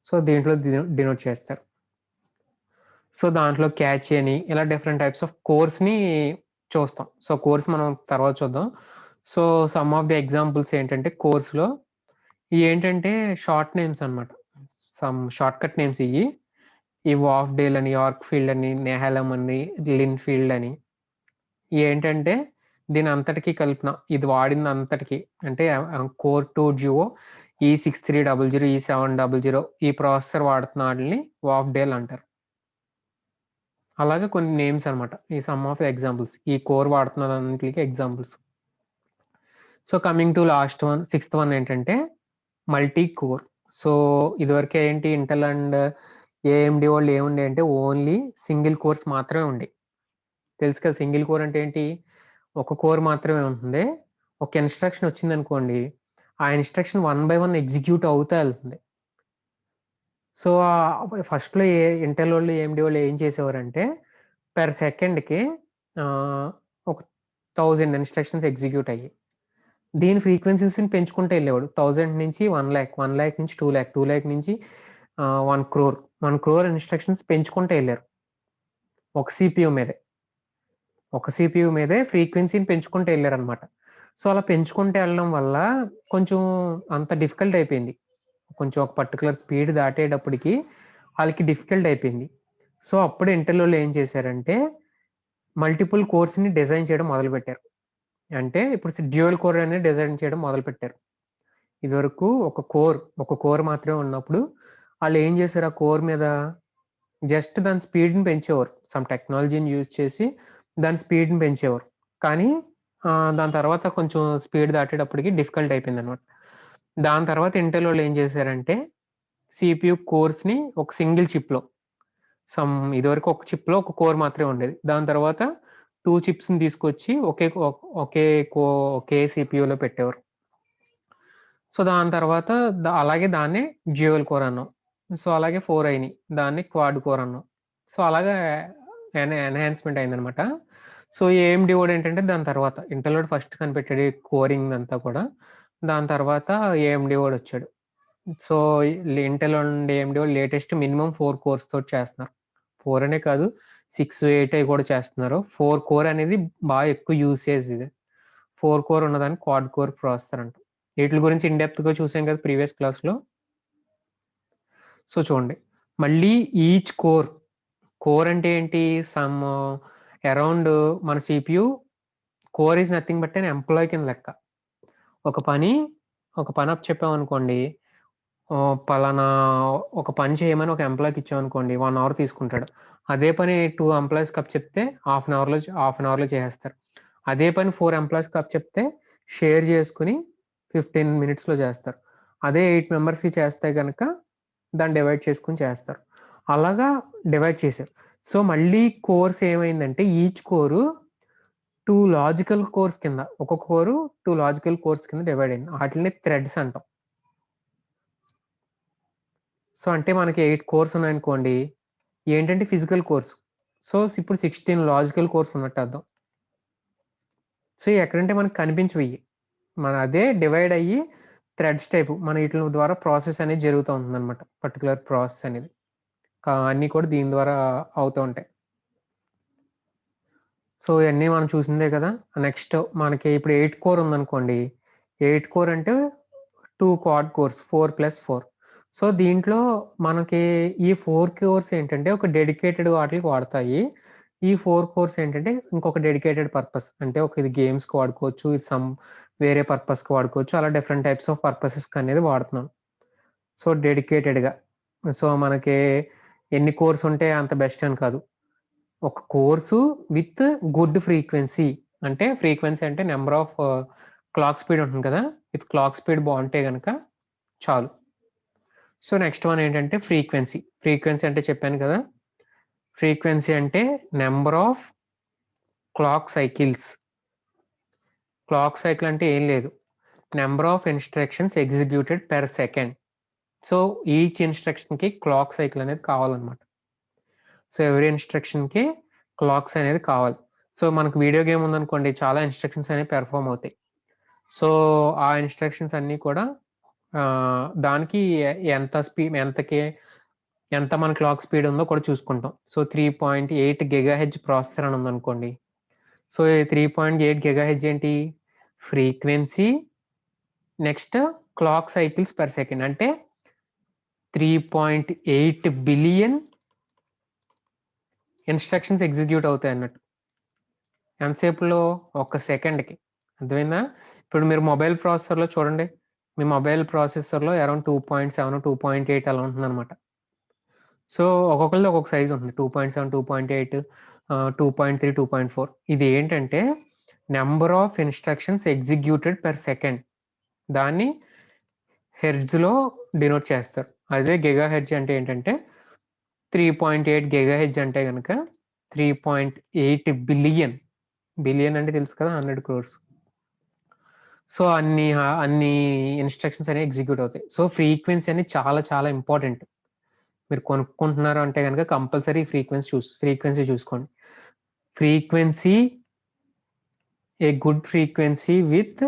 సో, దీంట్లో డినోట్ చేస్తారు. సో, దాంట్లో క్యాచీ అని ఇలా డిఫరెంట్ టైప్స్ ఆఫ్ కోర్స్‌ని చూస్తాం. సో, కోర్స్ మనం తర్వాత చూద్దాం. So, some of the examples ఏంటంటే కోర్స్‌లో ఇయేంటంటే షార్ట్ నేమ్స్ అన్నమాట. సమ్ షార్ట్‌కట్ నేమ్స్ ఇయ్యి. ఈ వాఫ్‌డేల్ అని, యార్క్ ఫీల్డ్ అని, నెహాలమ్ అని, లిన్ఫీల్డ్ అని. ఏంటంటే దీని అంతటికి కలిపిన ఇది వాడిందంతటికి అంటే కోర్ 2 డ్యూయో ఈ6300, ఈ700 ఈ ప్రాసెసర్ వాడుతున్న ఆటిల్ని వాఫ్‌డేల్ అంటారు. అలాగే కొన్ని నేమ్స్ అన్నమాట. ఈ సమ్ ఆఫ్ ఎగ్జాంపుల్స్. ఈ కోర్ వాడుతున్నదాన్నిట్లికి examples. So, coming to last one sixth one ఏంటంటే మల్టీ కోర్. సో, ఇదివరకు ఏంటి ఇంటెల్ అండ్ ఏఎండీ వాళ్ళు ఏముండేయంటే ఓన్లీ సింగిల్ కోర్స్ మాత్రమే ఉండేయి. తెలుసు కదా! సింగిల్ కోర్ అంటే ఏంటి? ఒక కోర్ మాత్రమే ఉంటుంది. ఒక ఇన్‌స్ట్రక్షన్ వచ్చిందనుకోండి. ఆ instruction one by one execute అవుతా ఎళ్తుంది. సో, ఫస్ట్‌లో ఇంటెల్ వాళ్ళు, ఏఎండీ వాళ్ళు ఏం చేసేవారంటే పెర్ సెకండ్‌కి ఆహ్, ఒక 1000 ఇన్‌స్ట్రక్షన్స్ ఎగ్జిక్యూట్ అయ్యాయి. దీని ఫ్రీక్వెన్సీస్‌ని పెంచుకుంటూ ఎళ్ళేవాడు. 1000 నుంచి 1,00,000, 1,00,000 నుంచి 2,00,000, 2,00,000 నుంచి 1,00,00,000, 1,00,00,000 ఇన్‌స్ట్రక్షన్స్ పెంచుకుంటూ ఎళ్లారు. ఒక సీపీయూ మీదే. ఒక సీపీయూ మీదే ఫ్రీక్వెన్సీని పెంచుకుంటూ ఎళ్లారనమాట. సో, అలా పెంచుకుంటూ ఎళ్ళడం వల్ల కొంచెం అంత డిఫికల్ట్ అయిపోయింది. కొంచెం ఒక పర్టిక్యులర్ స్పీడ్ దాటేటప్పటికి ఆళ్ళకి డిఫికల్ట్ అయిపోయింది. సో, అప్పుడు ఇంటెలోళ్ళు ఏం చేశారంటే మల్టిపుల్ కోర్స్‌ని డిజైన్ చేయడం మొదలుపెట్టారు. అంటే ఇప్పుడు డ్యూయల్ కోర్ అనేది డిజైన్ చేయడం మొదలుపెట్టారు. ఇదివరకు ఒక కోర్ మాత్రమే ఉన్నప్పుడు ఆళ్ళేం చేశారు ఆ కోర్ మీద జస్ట్ దాని స్పీడ్‌ని పెంచేవారు. సమ్ టెక్నాలజీని యూజ్ చేసి దాని స్పీడ్‌ని పెంచేవారు. కానీ దాని తర్వాత కొంచెం స్పీడ్ దాటేటప్పటికి డిఫికల్ట్ అయిపోయిందనమాట. దాని తర్వాత ఇంటెలోళ్ళు ఏం చేశారంటే సీపీయూ కోర్స్‌ని ఒక సింగిల్ చిప్‌లో ఇదివరకు ఒక చిప్‌లో ఒక కోర్ మాత్రమే ఉండేది. దాని తర్వాత 2 చిప్స్‌ని తీసుకొచ్చి ఒకే కో ఒకే సీపీయూలో పెట్టేవారు. సో, దాని తర్వాత అలాగే దాన్నే డ్యూయల్ కోర్ అన్నాం. సో, అలాగే 4 అయినియి. దాన్ని క్వాడ్ కోర్ అన్నాం. సో, అలాగా ఎన్హాన్స్‌మెంట్ అయిందనమాట. సో, ఏఎండీ వోడేంటంటే దాని తర్వాత ఇంటెల్ వోడు ఫస్ట్ కనిపెట్టాడు ఈ కోరింగ్ అంతా కూడా. దాని తర్వాత ఏఎండీ వోడొచ్చాడు. సో, ఇంటెల్ అండ్ ఏఎండీ వాళ్ళు లేటెస్ట్ మినిమమ్ 4 కోర్స్ తోటి చేస్తున్నారు. 4 అనే కాదు 6, 8 కూడా చేస్తున్నారు. 4 కోర్ అనేది బాగా ఎక్కువ యూసేజ్ ఇది. 4 కోర్ ఉన్నదాన్ని క్వాడ్ కోర్ ప్రాసెసర్ అంటాం. ఈట్లి గురించి ఇన్ డెప్త్‌గా చూసాం కదా ప్రీవియస్ క్లాస్‌లో. సో, చూడండి. మళ్ళీ ఈచ్ కోర్ అంటే ఏంటి? సమ్ అరౌండ్ మన CPU core is nothing but N employee కింద లెక్క. ఒక పని అప్పచెప్పామనుకోండి. పలానా ఒక పని చేయమని ఒక ఎంప్లాయీకి ఇచ్చామనుకోండి 1 అవర్ తీసుకుంటాడు. అదే పని 2 ఎంప్లాయీస్‌కి అప్పచెప్తే హాఫ్ అన్ అవర్‌లో చేసేస్తారు. అదే పని 4 ఎంప్లాయీస్‌కి అప్పచెప్తే షేర్ చేసుకొని 15 మినిట్స్‌లో చేస్తారు. అదే 8 మెంబర్స్‌కి చేస్తే గనక దాన్ని డివైడ్ చేసుకొని చేస్తారు. అలాగా డివైడ్ చేశారు. సో, మళ్ళీ కోర్స్ ఏమైందంటే ఈచ్ కోరు 2 లాజికల్ కోర్స్ కింద ఒక్కొక్క కోరు 2 లాజికల్ కోర్స్ కింద డివైడ్ అయింది. ఆటిల్ని థ్రెడ్స్ అంటాం. సో, అంటే మనకి 8 కోర్స్ ఉన్నాయనుకోండి. ఏంటంటే ఫిజికల్ కోర్స్. సో, ఇప్పుడు 16 లాజికల్ కోర్స్ ఉన్నట్టు అర్థం. సో, ఎక్కడంటే మనకు కనిపించవియి. మన అదే డివైడ్ అయ్యి థ్రెడ్స్ టైపు మన ఈటిల ద్వారా ప్రాసెస్ అనేది జరుగుతా ఉంటుందన్నమాట. పర్టిక్యులర్ ప్రాసెస్ అనేది. అన్నీ కూడా దీని ద్వారా అవుతూ ఉంటాయి. సో, ఇయన్నీ మనం చూసిందే కదా! నెక్స్ట్ మనకి ఇప్పుడు 8 కోర్ ఉందనుకోండి. 8 కోర్ అంటే 2 క్వాడ్ కోర్స్ 4+4. సో, దీంట్లో మనకి ఈ 4 కోర్స్ ఏంటంటే ఒక డెడికేటెడ్ వాటిలకి వాడతాయి. ఈ 4 కోర్స్ ఏంటంటే ఇంకొక డెడికేటెడ్ పర్పస్. అంటే ఇది గేమ్స్‌కి వాడుకోవచ్చు. ఇది వేరే పర్పస్‌కి వాడుకోవచ్చు. అలా డిఫరెంట్ టైప్స్ ఆఫ్ పర్పసెస్‌కనేది వాడుతున్నాం. సో, డెడికేటెడ్‌గా. సో, మనకి ఎన్ని కోర్స్ ఉంటే అంత బెస్ట్ అని కాదు. ఒక కోర్సు విత్ గుడ్ ఫ్రీక్వెన్సీ. అంటే ఫ్రీక్వెన్సీ అంటే నంబర్ ఆఫ్ క్లాక్ స్పీడ్ ఉంటుంది కదా! విత్ క్లాక్ స్పీడ్ బావుంటే గనక చాలు. సో, నెక్స్ట్ వన్ ఏంటంటే ఫ్రీక్వెన్సీ. ఫ్రీక్వెన్సీ అంటే చెప్పాను కదా! ఫ్రీక్వెన్సీ అంటే number of clock cycles. Clock cycle అంటే ఏం లేదు. Number of instructions executed per second. So, each ఇన్‌స్ట్రక్షన్‌కి క్లాక్ సైకిల్ అనేది కావాలన్నమాట. సో, ఎవ్రీ ఇన్‌స్ట్రక్షన్‌కి క్లాక్స్ అనేది కావాలి. సో, మనకు వీడియో గేమ్ ఉందనుకోండి చాలా ఇన్‌స్ట్రక్షన్స్ అనేవి పెర్ఫార్మ్ అవుతాయి. సో, ఆ ఇన్‌స్ట్రక్షన్స్ అన్నీ కూడా దానికి ఎంత ఎంత మన క్లాక్ స్పీడ్ ఉందో కూడా చూసుకుంటాం. సో, 3.8 గిగాహెర్ట్జ్ ప్రాసెసర్ అని ఉందనుకోండి. సో, ఈ 3.8 గిగాహెర్ట్జ్ ఏంటి? Frequency next clock cycles per second అంటే 3.8 బిలియన్ ఇన్‌స్ట్రక్షన్స్ ఎగ్జిక్యూట్ అవుతాయన్నట్టు. ఎంతసేపులో? ఒక్క సెకండ్‌కి. అర్థమైందా? ఇప్పుడు మీరు మొబైల్ ప్రాసెసర్‌లో చూడండి. మీ మొబైల్ ప్రాసెసర్‌లో అరౌండ్ 2.7, 2.8 అలా ఉంటుందన్నమాట. సో, ఒక్కొక్కళ్ళది ఒక్కొక్క సైజ్ ఉంటుంది. 2.7, 2.8 2.3, 2.4 ఇది ఏంటంటే number of instructions executed per second. దాన్ని హెర్ట్జ్‌లో డినోట్ చేస్తారు. అదే గిగాహెర్ట్జ్ అంటే ఏంటంటే 3.8 గిగాహెర్ట్జ్ అంటే గనక 3.8 బిలియన్. బిలియన్ అంటే తెలుసు కదా! 100 క్రోర్స్. సో, అన్ని ఇన్‌స్ట్రక్షన్స్ అనేవి ఎగ్జిక్యూట్ అవుతాయి. సో, ఫ్రీక్వెన్సీ అనేది చాలా చాలా ఇంపార్టెంట్. మీరు కొనుక్కుంటున్నారు అంటే గనక కంపల్సరీ ఫ్రీక్వెన్సీ చూసుకోండి. Frequency good frequency with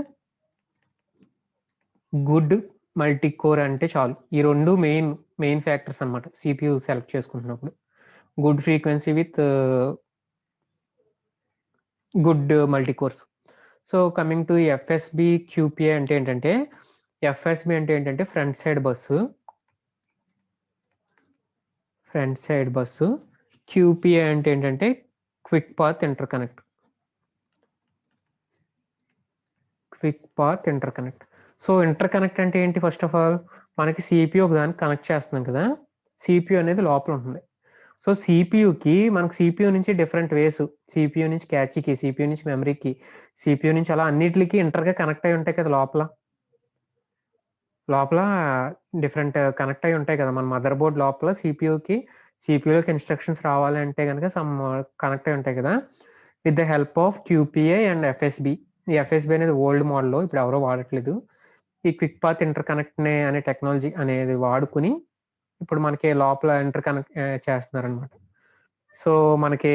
good multi core అంటే చాలు. ఈ 2 మెయిన్ ఫ్యాక్టర్స్ అన్నమాట. సీపీయూ సెలెక్ట్ చేసుకుంటున్నప్పుడు. Good frequency with good multi cores. So, coming to FSB, QPA అంటే ఏంటంటే ఎఫ్ఎస్‌బి అంటే ఏంటంటే ఫ్రంట్ సైడ్ బస్సు. క్యూపీఏ అంటే ఏంటంటే quick path interconnect. So, interconnect అంటే ఏంటి ఫస్ట్ ఆఫ్ ఆల్ మనకి సీపీయూ ఒకదానికి కనెక్ట్ చేస్తున్నాం కదా! సీపీయూ అనేది లోపల ఉంటుంది. సో, మనకు సీపీయూ నుంచి డిఫరెంట్ వేస్. సీపీయూ నుంచి క్యాచీకి, సీపీయూ నుంచి మెమరీకి, సీపీయూ నుంచి అలా అన్నిట్లికి ఇంటర్‌గా కనెక్ట్ అయ్యి ఉంటాయి కదా లోపల. లోపల డిఫరెంట్ కనెక్ట్ అయ్యి ఉంటాయి కదా! మన మదర్ బోర్డ్ లోపల సీపీయూలోకి ఇన్‌స్ట్రక్షన్స్ రావాలంటే గనక కనెక్ట్ అయ్యి ఉంటాయి కదా! With the help of QPA and FSB. ఈ ఎఫ్ఎస్‌బి అనేది ఓల్డ్ మోడల్. ఇప్పుడు ఎవరు వాడట్లేదు. ఈ క్విక్ పాత్ ఇంటర్కనెక్ట్‌ని అనే టెక్నాలజీ అనేది వాడుకొని ఇప్పుడు మనకి లోపల ఇంటర్కనెక్ట్ చేస్తున్నారనమాట. సో, మనకి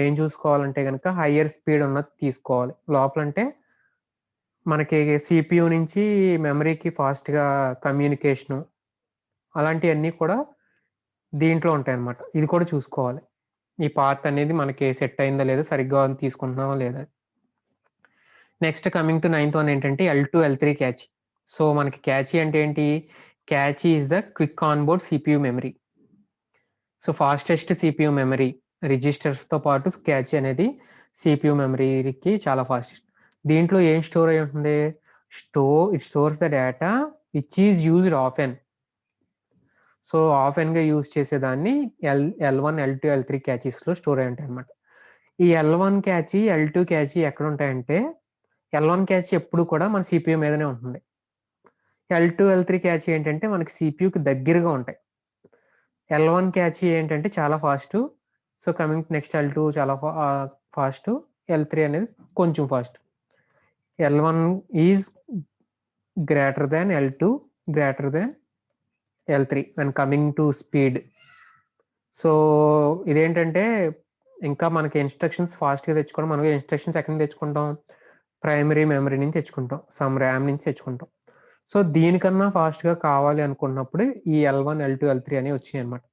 ఏం చూసుకోవాలంటే గనక హైయర్ స్పీడ్ ఉన్నది తీసుకోవాలి. లోపలంటే మనకి సీపీయూ నుంచి మెమరీకి ఫాస్ట్‌గా కమ్యూనికేషను. అలాంటియన్నీ కూడా దీంట్లో ఉంటాయన్నమాట. ఇది కూడా చూసుకోవాలి. ఈ పార్ట్ అనేది మనకి సెట్ అయిందా లేదా? సరిగ్గా తీసుకుంటున్నామా లేదా? Next coming to ninth one ఏంటంటే L2, L3 క్యాచీ. సో, మనకి క్యాచీ అంటే ఏంటి? Cache is the quick on board CPU memory. So, fastest CPU memory రిజిస్టర్స్‌తో పాటు క్యాచీ అనేది సీపీయూ మెమరీకి చాలా ఫాస్టెస్ట్. దీంట్లో ఏం స్టోర్ అయ్యి ఉంటుంది? It stores the data which is used often. So, ఆఫెన్‌గా యూజ్ చేసేదాన్ని L1, L2, L3 క్యాచీస్‌లో స్టోర్ అయ్యి ఉంటాయన్నమాట. ఈ L1 catchy, L2 catchy ఎక్కడుంటాయంటే L1 catch ఎప్పుడు కూడా మన సీపీయూ మీదనే ఉంటుంది. L2, L3 క్యాచ్ ఏంటంటే మనకి సీపీయూకి దగ్గరగా ఉంటాయి. L1 క్యాచ్ ఏంటంటే చాలా fast. So, coming next L2 చాలా ఫాస్టు. L3 అనేది కొంచెం fast. L1 is greater than L2, greater than L3 when coming to speed. So, ఇదేంటంటే ఇంకా మనకి ఇన్‌స్ట్రక్షన్స్ ఫాస్ట్‌గా తెచ్చుకోవడం. మనం ఇన్‌స్ట్రక్షన్స్ ఎక్కడి నుంచి తెచ్చుకుంటాం? ప్రైమరీ మెమరీ నుంచి తెచ్చుకుంటాం. సమ్ ర్యామ్ నుంచి తెచ్చుకుంటాం. సో, దీనికన్నా ఫాస్ట్‌గా కావాలి అనుకున్నప్పుడు ఈ L1, L2, L3 అనేవి వచ్చినాయన్నమాట.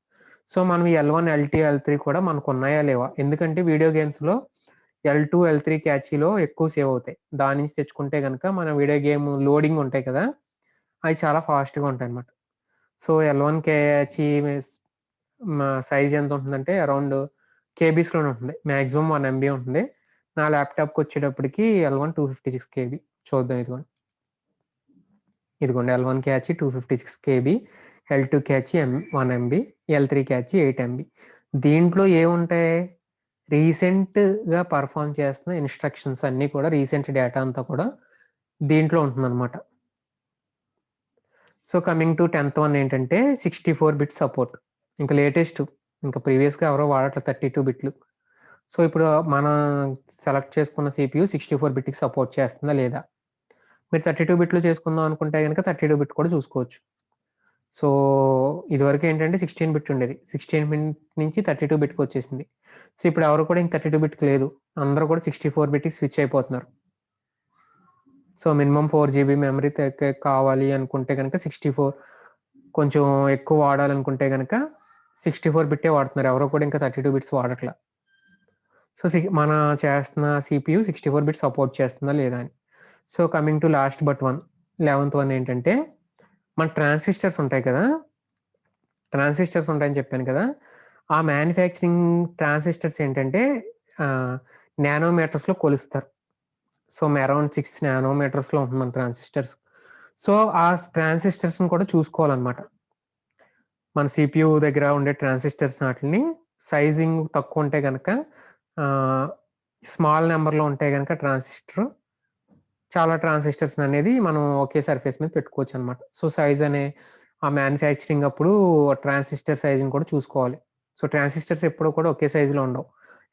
సో, మనం ఈ L1, L2, L3 కూడా మనకున్నాయా లేవా? ఎందుకంటే వీడియో గేమ్స్‌లో L2, L3 క్యాచీలో ఎక్కువ సేవ్ అవుతాయి. దాని నుంచి తెచ్చుకుంటే గనక మన వీడియో గేమ్ లోడింగ్ ఉంటాయి కదా! అయి చాలా ఫాస్ట్‌గా ఉంటాయన్నమాట. సో, L1 క్యాచీ సైజ్ ఎంత ఉంటుందంటే అరౌండ్ కేబీస్‌లోనే ఉంటుంది. మాక్సిమం 1 ఎంబీ ఉంటుంది. నా ల్యాప్‌టాప్‌కొచ్చేటప్పటికి L1 256 కేబీ. చూద్దాం ఇదిగోండి. ఇదిగోండి L1 catchy 256 KB, L2 catchy 1 MB, L3 catchy 8 MB. దీంట్లో ఏముంటాయి? రీసెంట్‌గా పెర్ఫార్మ్ చేస్తున్న ఇన్‌స్ట్రక్షన్స్ అన్నీ కూడా రీసెంట్ డేటా అంతా కూడా దీంట్లో ఉంటుందన్నమాట. సో, కమింగ్ టు 10థ్ వన్ ఏంటంటే 64 బిట్ సపోర్ట్. ఇంకా లేటెస్ట్. ఇంకా ప్రీవియస్‌గా ఎవరో వాడట్లేదు 32 బిట్లు. సో, ఇప్పుడు మనం సెలెక్ట్ చేసుకున్న సీపీయూ 64 బిట్‌కి సపోర్ట్ చేస్తుందా లేదా? మీరు 32 బిట్‌లో చేసుకుందాం అనుకుంటే గనక 32 బిట్ కూడా చూసుకోవచ్చు. సో, ఇదివరకు ఏంటంటే 16 బిట్ ఉండేది. 16 బిట్ నుంచి 32 బిట్‌కొచ్చేసింది. సో, ఇప్పుడు ఎవరు కూడా ఇంక 32 బిట్‌కి లేదు. అందరూ కూడా 64 బిట్‌కి స్విచ్ అయిపోతున్నారు. సో, మినిమమ్ 4 జీబీ మెమరీ కావాలి అనుకుంటే గనక 64 కొంచెం ఎక్కువ వాడాలనుకుంటే గనక 64 బిట్టే వాడుతున్నారు. ఎవరు కూడా ఇంకా 32 బిట్స్ వాడట్ల. సో, మన చేస్తున్న సీపీయూ 64 బిట్స్ సపోర్ట్ చేస్తుందా లేదా అని. So, coming to last but one 11థ్ వన్ ఏంటంటే మన ట్రాన్సిస్టర్స్ ఉంటాయి కదా! ట్రాన్సిస్టర్స్ ఉంటాయని చెప్పాను కదా! ఆ మ్యానుఫ్యాక్చరింగ్ ట్రాన్సిస్టర్స్ ఏంటంటే ఆహ్, నానోమీటర్స్‌లో కొలుస్తారు. సో, అరౌండ్ 6 నానోమీటర్స్‌లో ఉంటుంది మన ట్రాన్సిస్టర్స్. సో, ఆ ట్రాన్సిస్టర్స్‌ని కూడా చూసుకోవాలన్నమాట. మన సీపీయూ దగ్గర ఉండే ట్రాన్సిస్టర్స్ ఆటిల్ని సైజింగ్ తక్కువుంటే గనక ఆహ్, స్మాల్ నంబర్‌లో ఉంటే గనక చాలా ట్రాన్సిస్టర్స్ అనేది మనం ఒకే సర్ఫేస్ మీద పెట్టుకోవచ్చనమాట. సో, సైజ్ అనే ఆ మ్యానుఫ్యాక్చరింగ్ అప్పుడు ట్రాన్సిస్టర్ సైజ్‌ని కూడా చూసుకోవాలి. సో, ట్రాన్సిస్టర్స్ ఎప్పుడూ కూడా ఒకే సైజ్‌లో ఉండవు.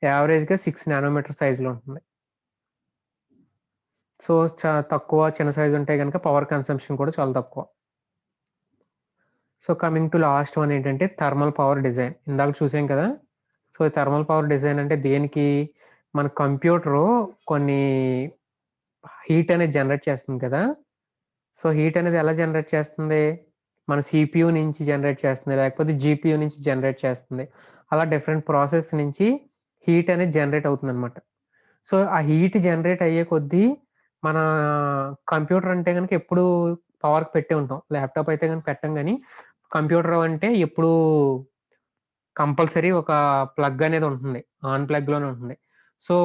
యావరేజ్‌గా 6 నానోమీటర్ సైజ్‌లో ఉంటుంది. సో, తక్కువ చిన్న సైజ్ ఉంటే గనక పవర్ కన్సంప్షన్ కూడా చాలా తక్కువ. So, coming to last one ఏంటంటే థర్మల్ పవర్ డిజైన్. ఇందాక చూసాం కదా! సో, థర్మల్ పవర్ డిజైన్ అంటే దేనికి? మన కంప్యూటరు కొన్ని హీట్ అనేది జనరేట్ చేస్తుంది కదా! సో, హీట్ అనేది ఎలా జనరేట్ చేస్తుంది? మన సీపీయూ నుంచి జనరేట్ చేస్తుంది. లేకపోతే జీపీయూ నుంచి జనరేట్ చేస్తుంది. అలా డిఫరెంట్ ప్రాసెస్ నుంచి హీట్ అనేది జనరేట్ అవుతుందనమాట. సో, ఆ హీట్ జనరేట్ అయ్యే కొద్దీ మన కంప్యూటర్ అంటే గనక ఎప్పుడూ పవర్‌కి పెట్టే ఉంటాం. ల్యాప్‌టాప్ అయితే గనుక పెట్టం గానీ, కంప్యూటర్ అంటే ఎప్పుడూ కంపల్సరీ ఒక ప్లగ్ అనేది ఉంటుంది. ఆన్ ప్లగ్‌లోనే ఉంటుంది. సో,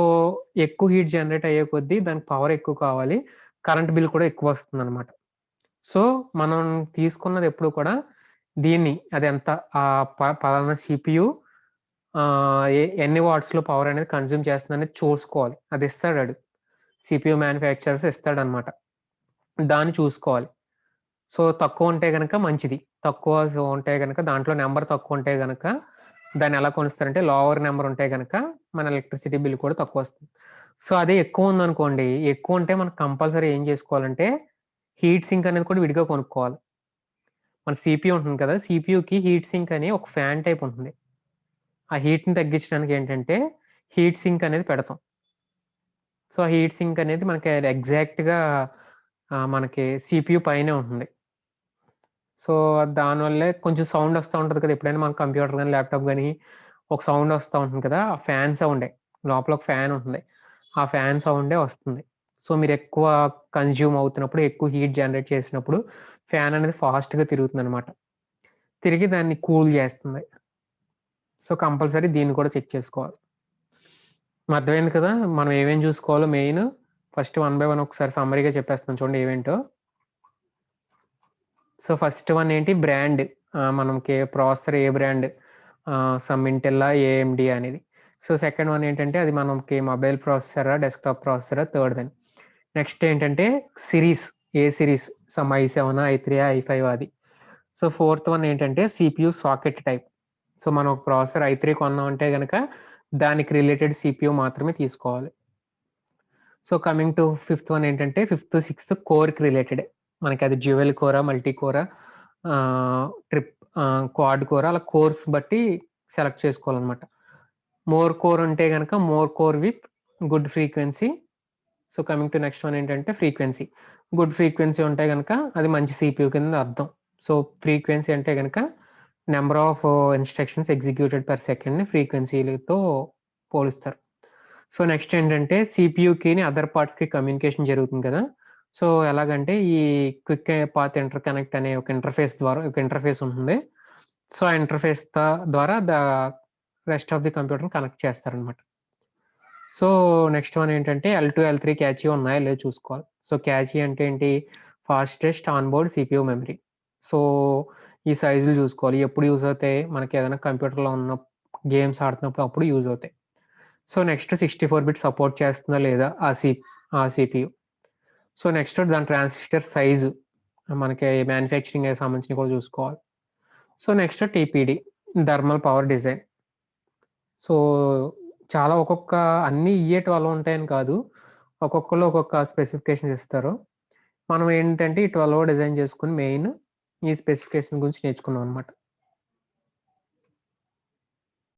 ఎక్కువ హీట్ జనరేట్ అయ్యే కొద్దీ దానికి పవర్ ఎక్కువ కావాలి. కరెంట్ బిల్ కూడా ఎక్కువొస్తుందనమాట. సో, మనం తీసుకున్నది ఎప్పుడు కూడా దీన్ని అదెంత పలానా సీపీయూ ఎన్ని వాట్స్‌లో పవర్ అనేది కన్జ్యూమ్ చేస్తుందనేది చూసుకోవాలి. అది ఇస్తాడాడు. CPU manufacturers ఇస్తాడనమాట. దాన్ని చూసుకోవాలి. సో, తక్కువుంటే గనక మంచిది. ఉంటే గనక దాంట్లో నంబర్ తక్కువుంటే గనక దాన్నెలా కొలుస్తారంటే లోవర్ నంబర్ ఉంటే గనక మన ఎలక్ట్రిసిటీ బిల్ కూడా తక్కువొస్తుంది. సో, అదే ఎక్కువుందనుకోండి, ఎక్కువుంటే మనం కంపల్సరీ ఏం చేసుకోవాలంటే హీట్ సింక్ అనేది కూడా విడిగా కొనుక్కోవాలి. మన సీపీయూ ఉంటుంది కదా! సీపీయూకి హీట్ సింక్ అని ఒక ఫ్యాన్ టైప్ ఉంటుంది. ఆ హీట్‌ని తగ్గించడానికి ఏంటంటే హీట్ సింక్ అనేది పెడతాం. సో, ఆ హీట్ సింక్ అనేది మనకి ఎగ్జాక్ట్‌గా మనకి సీపీయూ పైనే ఉంటుంది. సో, దానివల్లే కొంచెం సౌండ్ వస్తా ఉంటది కదా! ఎప్పుడైనా మన కంప్యూటర్ గాని, ల్యాప్‌టాప్ గాని ఒక సౌండ్ వస్తా ఉంటుంది కదా! ఆ ఫ్యాన్ సౌండే. లోపల ఒక ఫ్యాన్ ఉంటుంది. ఆ ఫ్యాన్ సౌండే వస్తుంది. సో, మీరెక్కువ కన్జ్యూమ్ అవుతున్నప్పుడు, ఎక్కువ హీట్ జనరేట్ చేసినప్పుడు ఫ్యాన్ అనేది ఫాస్ట్‌గా తిరుగుతుందనమాట. తిరిగి దాన్ని కూల్ చేస్తుంది. సో, కంపల్సరీ దీన్ని కూడా చెక్ చేసుకోవాలి. అర్థమైంది కదా! మనం ఏమేమి చూసుకోవాలో main. First one by one ఒకసారి సమ్మరీగా చెప్పేస్తాను చూడండి ఏవేంటో. సో, ఫస్ట్ వన్ ఏంటి బ్రాండ్. మనకి ప్రాసెసర్ ఏ బ్రాండ్ సమ్ ఇంటెల్లా, ఏఎండీ అనేది. సో, సెకండ్ వన్ ఏంటంటే అది మనకి మొబైల్ ప్రాసెసరా, డెస్క్‌టాప్ ప్రాసెసరా థర్డ్‌దని. నెక్స్ట్ ఏంటంటే సిరీస్. ఏ సిరీస్ సమ్ ఐ7, ఐ3, ఐ5 అది. సో, ఫోర్త్ వన్ ఏంటంటే సీపీయూ సాకెట్ టైప్. సో, మనం ఒక ప్రాసెసర్ ఐ3 కొన్నామంటే గనక దానికి రిలేటెడ్ సీపీయూ మాత్రమే తీసుకోవాలి. So, coming to fifth one ఏంటంటే ఫిఫ్త్, సిక్స్త్ కోర్‌కి రిలేటెడే. మనకది డ్యూయల్ కోరా, మల్టీ కోరా, క్వాడ్ కోరా అలా కోర్స్ బట్టి సెలెక్ట్ చేసుకోవాలనమాట. మోర్ కోర్ ఉంటే గనక more core with good frequency. So, coming to next one ఏంటంటే ఫ్రీక్వెన్సీ. గుడ్ ఫ్రీక్వెన్సీ ఉంటే గనక అది మంచి సీపీయూ కింద అర్థం. సో, ఫ్రీక్వెన్సీ అంటే గనక number of instructions executed per సెకండ్‌ని ఫ్రీక్వెన్సీ‌లతో పోలుస్తారు. సో, నెక్స్ట్ ఏంటంటే సీపీయూకిని అదర్ పార్ట్స్‌కి కమ్యూనికేషన్ జరుగుతుంది కదా! సో, ఎలాగంటే ఈ క్విక్ పాత్ ఇంటర్కనెక్ట్ అనే ఒక ఇంటర్ఫేస్ ఉంటుంది. సో, ఆ ఇంటర్ఫేస్ ద్వారా రెస్ట్ ఆఫ్ ది కంప్యూటర్‌ని కనెక్ట్ చేస్తారనమాట. సో, నెక్స్ట్ వన్ ఏంటంటే ఎల్2, ఎల్3 క్యాచీ ఉన్నాయో లేదో చూసుకోవాలి. సో, క్యాచీ అంటే ఏంటి? Fastest onboard CPU memory. So, ఈ సైజులు చూసుకోవాలి. ఎప్పుడు యూజ్ అవుతాయి? మనకేదైనా కంప్యూటర్‌లో ఉన్న గేమ్స్ ఆడుతున్నప్పుడు అప్పుడు యూజ్ అవుతాయి. సో, నెక్స్ట్ 64 బిట్ సపోర్ట్ చేస్తుందా లేదా ఆ సీపీయూ. సో, నెక్స్ట్ దాని ట్రాన్సిస్టర్ సైజు మనకి మ్యానుఫ్యాక్చరింగ్‌కి సంబంధించినవి కూడా చూసుకోవాలి. So, next TPD thermal power design. So, చాలా అన్నీ ఇయ్యే 12 ఉంటాయని కాదు. ఒక్కొక్కళ్ళు ఒక్కొక్క స్పెసిఫికేషన్స్ ఇస్తారు. మనం ఏంటంటే ఈ 12 డిజైన్ చేసుకొని మెయిన్ ఈ స్పెసిఫికేషన్ గురించి నేర్చుకున్నాం అనమాట.